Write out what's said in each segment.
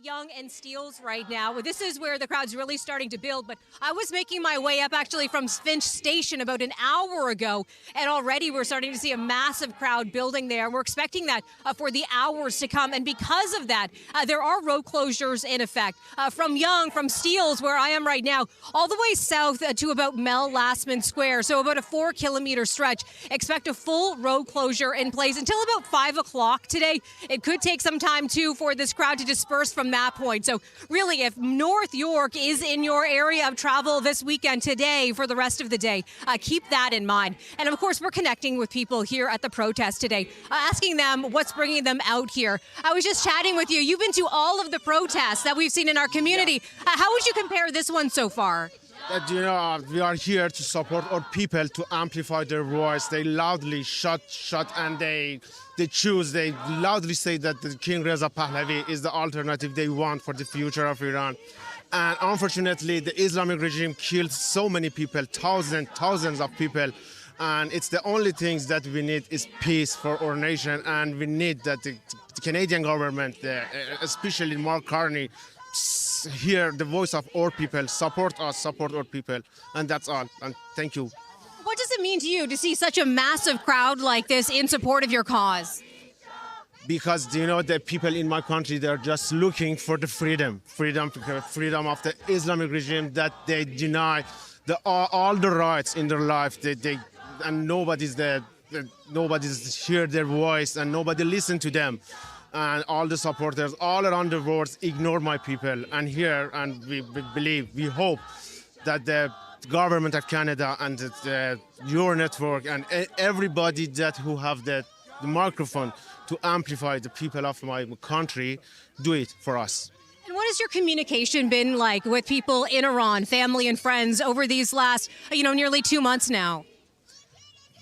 Yonge and Steeles right now. This is where the crowd's really starting to build, but I was making my way up actually from Finch Station about an hour ago, and already we're starting to see a massive crowd building there. We're expecting that for the hours to come, and because of that, there are road closures in effect. From Yonge, from Steeles, where I am right now, all the way south to about Mel Lastman Square, so about a 4-kilometer stretch. Expect a full road closure in place until about 5 o'clock today. It could take some time, too, for this crowd to disperse from that point. So really, if North York is in your area of travel this weekend today for the rest of the day, keep that in mind. And of course, we're connecting with people here at the protest today, asking them what's bringing them out here. I was just chatting with you. You've been to all of the protests that we've seen in our community. How would you compare this one so far? We are here to support our people, to amplify their voice. They loudly shut, and they loudly say that the King Reza Pahlavi is the alternative they want for the future of Iran. And unfortunately, the Islamic regime killed so many people, thousands of people. And it's the only things that we need is peace for our nation. And we need that the Canadian government, especially Mark Carney, hear the voice of our people, support us, support our people, and that's all. And thank you. What does it mean to you to see such a massive crowd like this in support of your cause? Because the people in my country, they're just looking for the freedom of the Islamic regime, that they deny all the rights in their life. And nobody's hear their voice, and nobody listen to them. And all the supporters all around the world ignore my people. And here, and we hope that the government of Canada and your network and everybody who have the microphone to amplify the people of my country, do it for us. And what has your communication been like with people in Iran, family and friends, over these last, nearly 2 months now?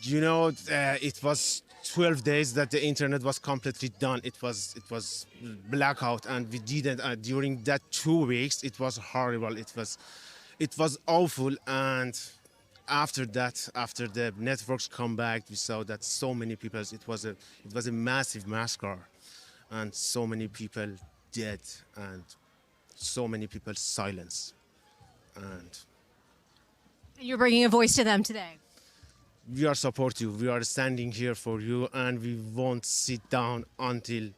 It was 12 days that the internet was completely done. It was blackout, and we didn't. During that 2 weeks, it was horrible. It was awful. And after that, after the networks come back, we saw that so many people. It was a massive massacre, and so many people dead, and so many people silenced. And you're bringing a voice to them today. We are supportive. We are standing here for you, and we won't sit down until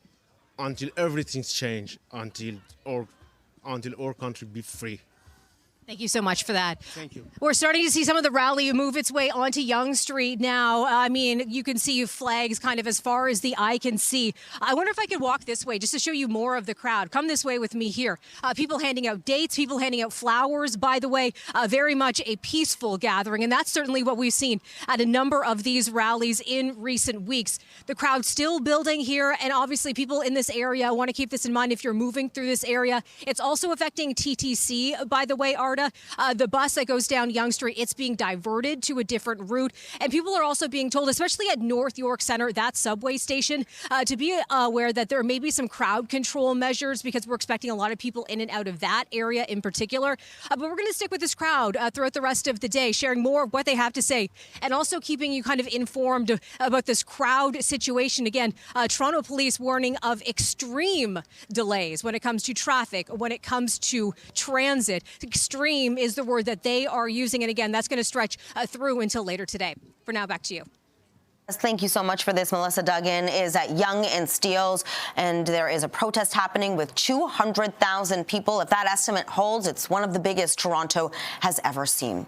everything's changed, until our country be free. Thank you so much for that. Thank you. We're starting to see some of the rally move its way onto Yonge Street now. I mean, you can see flags kind of as far as the eye can see. I wonder if I could walk this way just to show you more of the crowd. Come this way with me here. People handing out dates, people handing out flowers, by the way. Very much a peaceful gathering, and that's certainly what we've seen at a number of these rallies in recent weeks. The crowd still building here, and obviously people in this area want to keep this in mind if you're moving through this area. It's also affecting TTC, by the way, Arda. The bus that goes down Yonge Street, it's being diverted to a different route. And people are also being told, especially at North York Center, that subway station, to be aware that there may be some crowd control measures because we're expecting a lot of people in and out of that area in particular. But we're going to stick with this crowd throughout the rest of the day, sharing more of what they have to say and also keeping you kind of informed about this crowd situation. Again, Toronto police warning of extreme delays when it comes to traffic, when it comes to transit. Extreme is the word that they are using. And again, that's going to stretch through until later today. For now, back to you. Thank you so much for this. Melissa Duggan is at Yonge and Steeles, and there is a protest happening with 200,000 people. If that estimate holds, it's one of the biggest Toronto has ever seen.